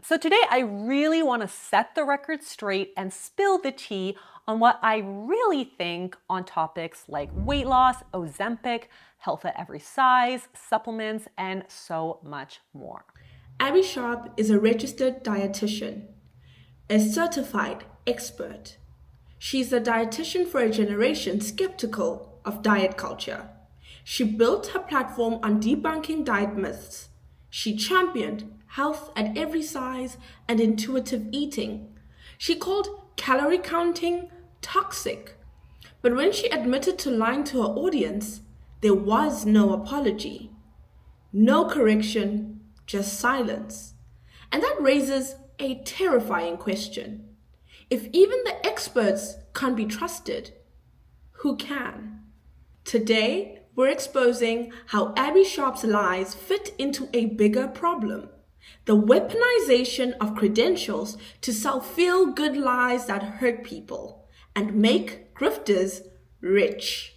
So today I really want to set the record straight and spill the tea on what I really think on topics like weight loss, Ozempic, health at every size, supplements, and so much more. Abbey Sharp is a registered dietitian, a certified expert. She's a dietitian for a generation skeptical of diet culture. She built her platform on debunking diet myths. She championed health at every size and intuitive eating. She called calorie counting toxic. But when she admitted to lying to her audience, there was no apology. No correction, just silence. And that raises a terrifying question. If even the experts can't be trusted, who can? Today, we're exposing how Abbey Sharp's lies fit into a bigger problem. The weaponization of credentials to sell feel-good lies that hurt people and make grifters rich.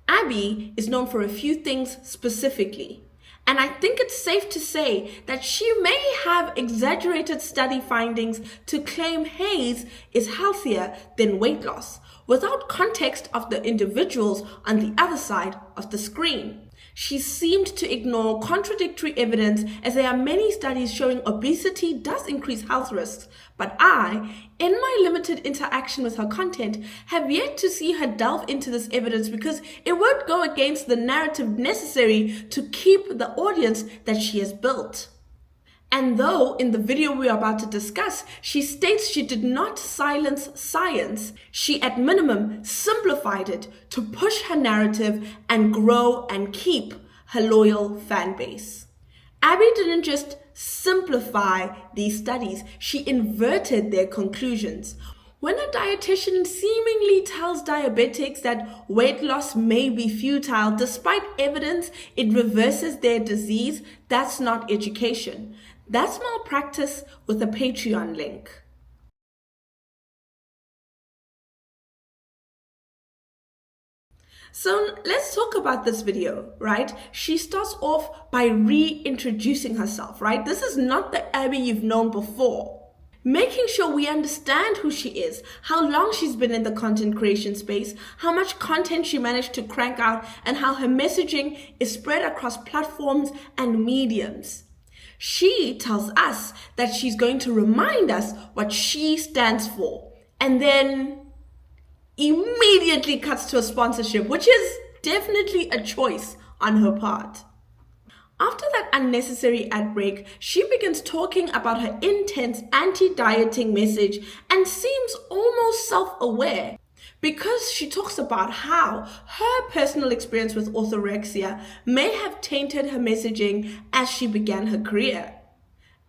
Abbey is known for a few things specifically, and I think it's safe to say that she may have exaggerated study findings to claim haze is healthier than weight loss, without context of the individuals on the other side of the screen. She seemed to ignore contradictory evidence as there are many studies showing obesity does increase health risks, but I, in my limited interaction with her content, have yet to see her delve into this evidence because it would go against the narrative necessary to keep the audience that she has built. And though in the video we are about to discuss, she states she did not silence science, she at minimum simplified it to push her narrative and grow and keep her loyal fan base. Abbey didn't just simplify these studies, she inverted their conclusions. When a dietitian seemingly tells diabetics that weight loss may be futile despite evidence it reverses their disease, that's not education. That's malpractice with a Patreon link. So let's talk about this video, right? She starts off by reintroducing herself, right? This is not the Abbey you've known before. Making sure we understand who she is, how long she's been in the content creation space, how much content she managed to crank out, and how her messaging is spread across platforms and mediums. She tells us that she's going to remind us what she stands for, and then immediately cuts to a sponsorship, which is definitely a choice on her part. After that unnecessary ad break, she begins talking about her intense anti-dieting message and seems almost self-aware because she talks about how her personal experience with orthorexia may have tainted her messaging as she began her career.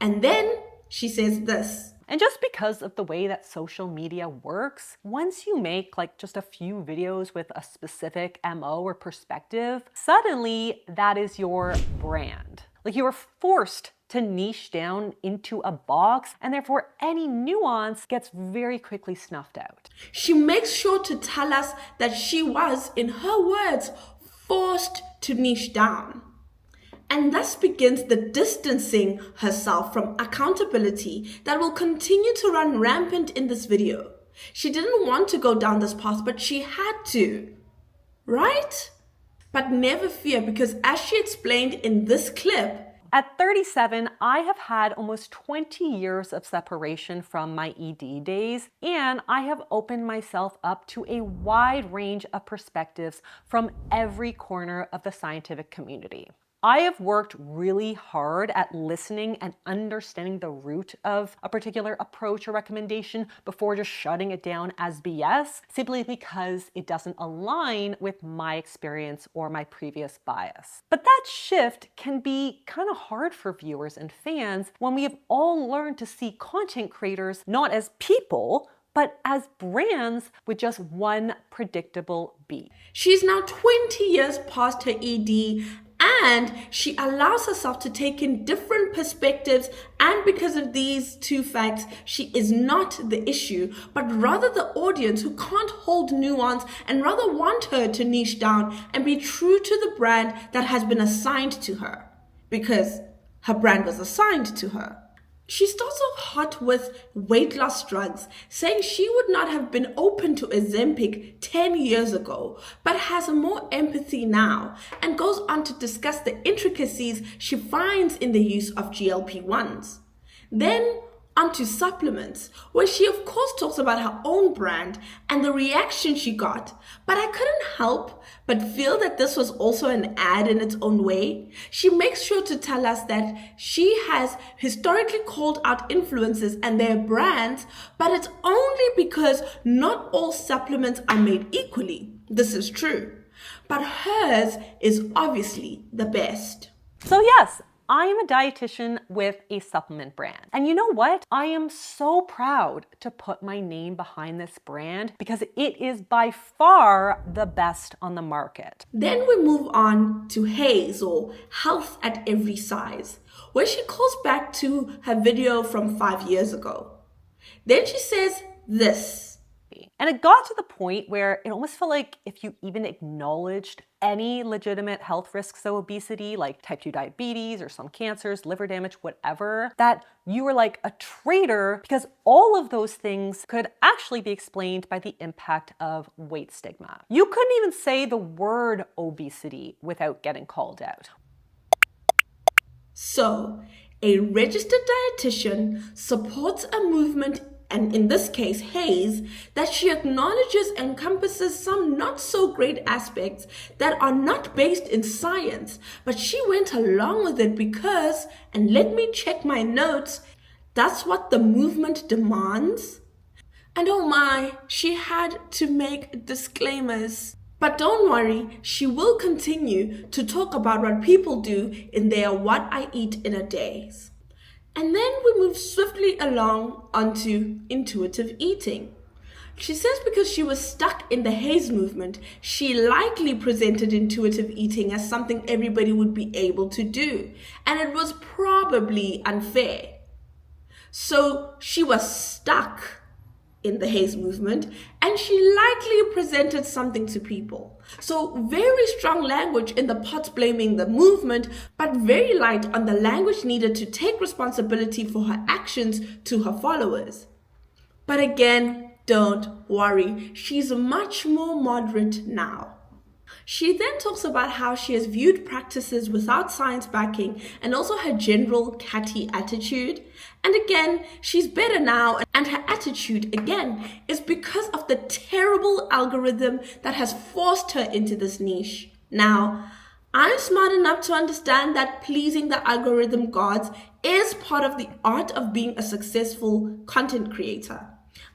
And then she says this. And just because of the way that social media works, once you make like just a few videos with a specific MO or perspective, suddenly that is your brand. Like you are forced to niche down into a box, and therefore any nuance gets very quickly snuffed out. She makes sure to tell us that she was, in her words, forced to niche down. And thus begins the distancing herself from accountability that will continue to run rampant in this video. She didn't want to go down this path, but she had to, right? But never fear, because as she explained in this clip, at 37, I have had almost 20 years of separation from my ED days, and I have opened myself up to a wide range of perspectives from every corner of the scientific community. I have worked really hard at listening and understanding the root of a particular approach or recommendation before just shutting it down as BS, simply because it doesn't align with my experience or my previous bias. But that shift can be kind of hard for viewers and fans when we have all learned to see content creators not as people, but as brands with just one predictable beat. She's now 20 years past her ED And she allows herself to take in different perspectives, and because of these two facts, she is not the issue, but rather the audience who can't hold nuance and rather want her to niche down and be true to the brand that has been assigned to her, because her brand was assigned to her. She starts off hot with weight loss drugs, saying she would not have been open to Ozempic 10 years ago, but has more empathy now, and goes on to discuss the intricacies she finds in the use of GLP-1s. Then onto supplements, where she of course talks about her own brand and the reaction she got, but I couldn't help but feel that this was also an ad in its own way. She makes sure to tell us that she has historically called out influencers and their brands, but it's only because not all supplements are made equally. This is true, but hers is obviously the best. So yes, I am a dietitian with a supplement brand. And you know what? I am so proud to put my name behind this brand because it is by far the best on the market. Then we move on to Haze, or Health at Every Size, where she calls back to her video from 5 years ago. Then she says this. And it got to the point where it almost felt like if you even acknowledged any legitimate health risks of obesity, like type 2 diabetes or some cancers, liver damage, whatever, that you were like a traitor, because all of those things could actually be explained by the impact of weight stigma. You couldn't even say the word obesity without getting called out. So, a registered dietitian supports a movement, and in this case, Haze, that she acknowledges encompasses some not so great aspects that are not based in science, but she went along with it because, and let me check my notes, that's what the movement demands. And oh my, she had to make disclaimers. But don't worry, she will continue to talk about what people do in their What I Eat in a Days. And then we move swiftly along onto intuitive eating. She says because she was stuck in the Haze movement, she likely presented intuitive eating as something everybody would be able to do, and it was probably unfair. So she was stuck in the Haze movement, and she likely presented something to people. So very strong language in the pots blaming the movement, but very light on the language needed to take responsibility for her actions to her followers. But again, don't worry, she's much more moderate now. She then talks about how she has viewed practices without science backing and also her general catty attitude. And again, she's better now, and her attitude, again, is because of the terrible algorithm that has forced her into this niche. Now, I'm smart enough to understand that pleasing the algorithm gods is part of the art of being a successful content creator.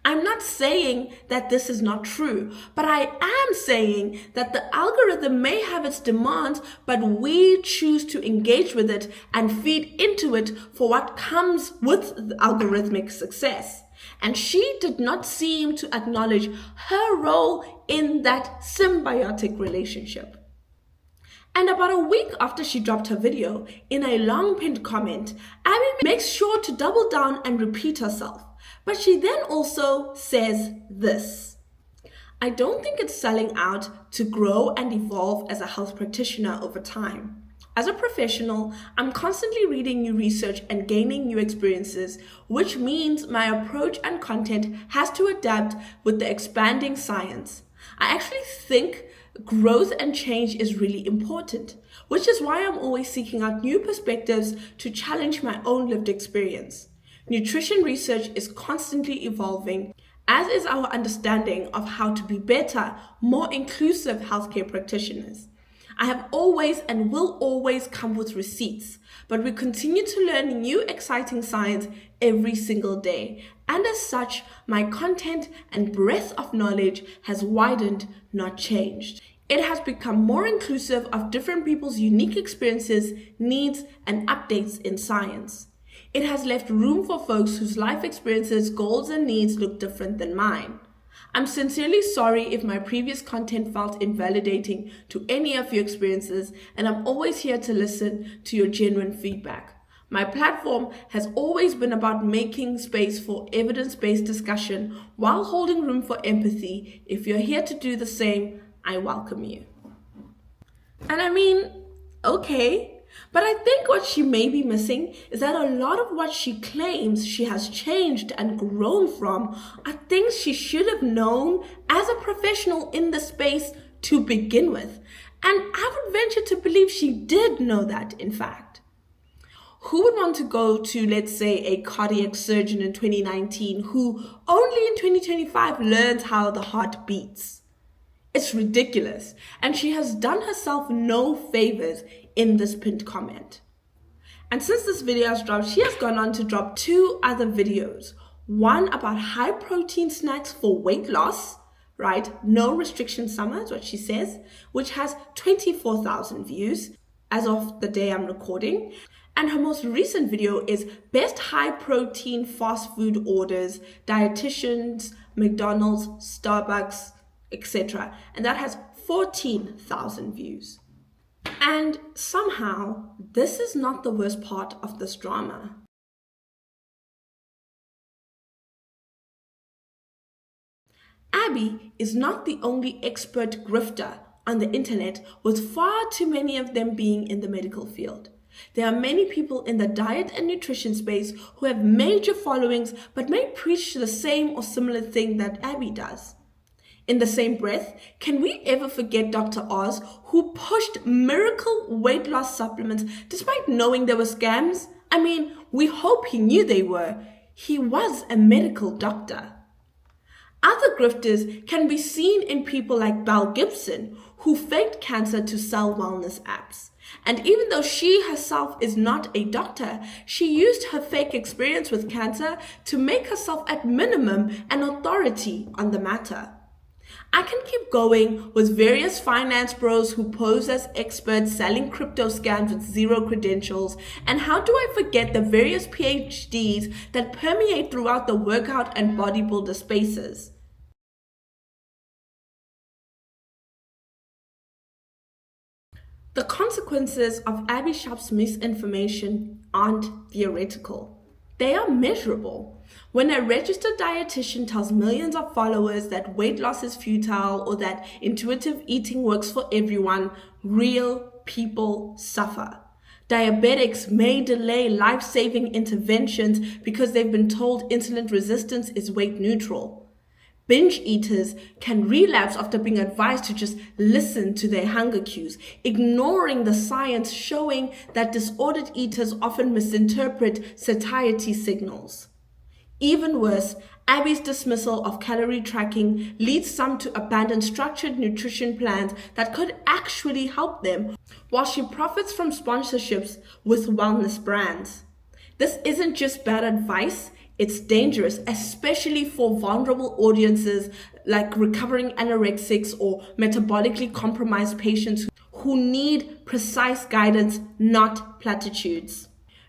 I'm not saying that this is not true, but I am saying that the algorithm may have its demands, but we choose to engage with it and feed into it for what comes with the algorithmic success. And she did not seem to acknowledge her role in that symbiotic relationship. And about a week after she dropped her video, in a long pinned comment, Abbey makes sure to double down and repeat herself. But she then also says this. I don't think it's selling out to grow and evolve as a health practitioner over time. As a professional, I'm constantly reading new research and gaining new experiences, which means my approach and content has to adapt with the expanding science. I actually think growth and change is really important, which is why I'm always seeking out new perspectives to challenge my own lived experience. Nutrition research is constantly evolving, as is our understanding of how to be better, more inclusive healthcare practitioners. I have always and will always come with receipts, but we continue to learn new exciting science every single day. And as such, my content and breadth of knowledge has widened, not changed. It has become more inclusive of different people's unique experiences, needs, and updates in science. It has left room for folks whose life experiences, goals, and needs look different than mine. I'm sincerely sorry if my previous content felt invalidating to any of your experiences, and I'm always here to listen to your genuine feedback. My platform has always been about making space for evidence-based discussion while holding room for empathy. If you're here to do the same, I welcome you. And I mean, okay, but I think what she may be missing is that a lot of what she claims she has changed and grown from are things she should have known as a professional in the space to begin with. And I would venture to believe she did know that, in fact. Who would want to go to, let's say, a cardiac surgeon in 2019 who only in 2025 learns how the heart beats? It's ridiculous, and she has done herself no favors in this pinned comment. And since this video has dropped, she has gone on to drop 2 other videos. One about high protein snacks for weight loss, right? No restriction summer is what she says, which has 24,000 views as of the day I'm recording. And her most recent video is best high protein fast food orders, dietitians, McDonald's, Starbucks, etc. And that has 14,000 views. And somehow, this is not the worst part of this drama. Abbey is not the only expert grifter on the internet, with far too many of them being in the medical field. There are many people in the diet and nutrition space who have major followings but may preach the same or similar thing that Abbey does. In the same breath, can we ever forget Dr. Oz, who pushed miracle weight loss supplements despite knowing they were scams? I mean, we hope he knew they were. He was a medical doctor. Other grifters can be seen in people like Belle Gibson, who faked cancer to sell wellness apps. And even though she herself is not a doctor, she used her fake experience with cancer to make herself at minimum an authority on the matter. I can keep going with various finance bros who pose as experts selling crypto scams with zero credentials. And how do I forget the various PhDs that permeate throughout the workout and bodybuilder spaces? The consequences of Abbey Sharp's misinformation aren't theoretical. They are measurable. When a registered dietitian tells millions of followers that weight loss is futile or that intuitive eating works for everyone, real people suffer. Diabetics may delay life-saving interventions because they've been told insulin resistance is weight neutral. Binge eaters can relapse after being advised to just listen to their hunger cues, ignoring the science showing that disordered eaters often misinterpret satiety signals. Even worse, Abbey's dismissal of calorie tracking leads some to abandon structured nutrition plans that could actually help them, while she profits from sponsorships with wellness brands. This isn't just bad advice. It's dangerous, especially for vulnerable audiences like recovering anorexics or metabolically compromised patients who need precise guidance, not platitudes.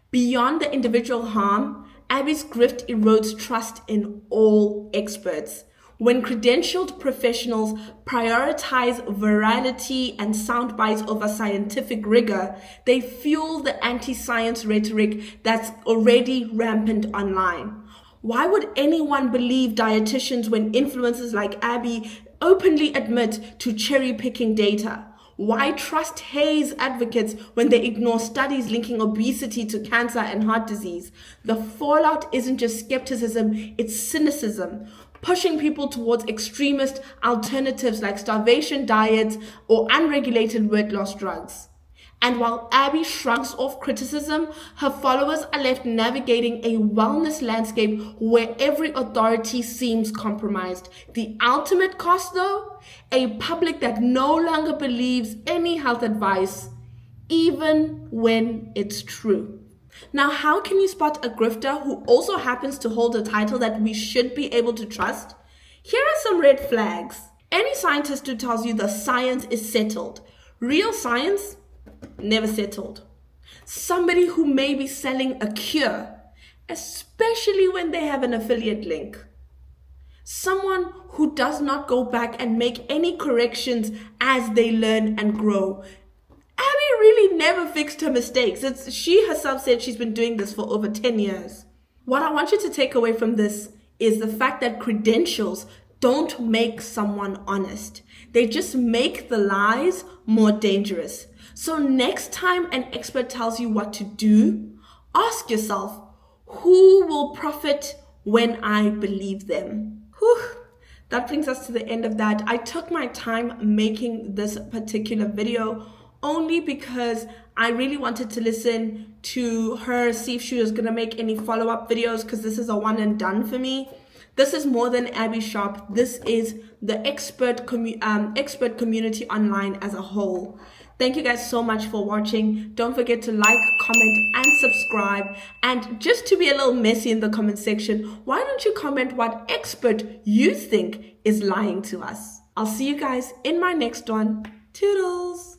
Beyond the individual harm, Abbey's grift erodes trust in all experts. When credentialed professionals prioritize virality and sound bites over scientific rigor, they fuel the anti-science rhetoric that's already rampant online. Why would anyone believe dietitians when influencers like Abbey openly admit to cherry-picking data? Why trust Hayes advocates when they ignore studies linking obesity to cancer and heart disease? The fallout isn't just skepticism, it's cynicism, pushing people towards extremist alternatives like starvation diets or unregulated weight loss drugs. And while Abbey shrugs off criticism, her followers are left navigating a wellness landscape where every authority seems compromised. The ultimate cost, though? A public that no longer believes any health advice, even when it's true. Now, how can you spot a grifter who also happens to hold a title that we should be able to trust? Here are some red flags. Any scientist who tells you the science is settled. Real science? Never settled. Somebody who may be selling a cure, especially when they have an affiliate link. Someone who does not go back and make any corrections as they learn and grow. Abby really never fixed her mistakes. She herself said she's been doing this for over 10 years. What I want you to take away from this is the fact that credentials don't make someone honest. They just make the lies more dangerous. So next time an expert tells you what to do, ask yourself, who will profit when I believe them? Whew. That brings us to the end of that. I took my time making this particular video only because I really wanted to listen to her, see if she was going to make any follow-up videos, because this is a one and done for me. This is more than Abbey Sharp. This is the expert community online as a whole. Thank you guys so much for watching. Don't forget to like, comment, and subscribe. And just to be a little messy in the comment section, why don't you comment what expert you think is lying to us? I'll see you guys in my next one. Toodles!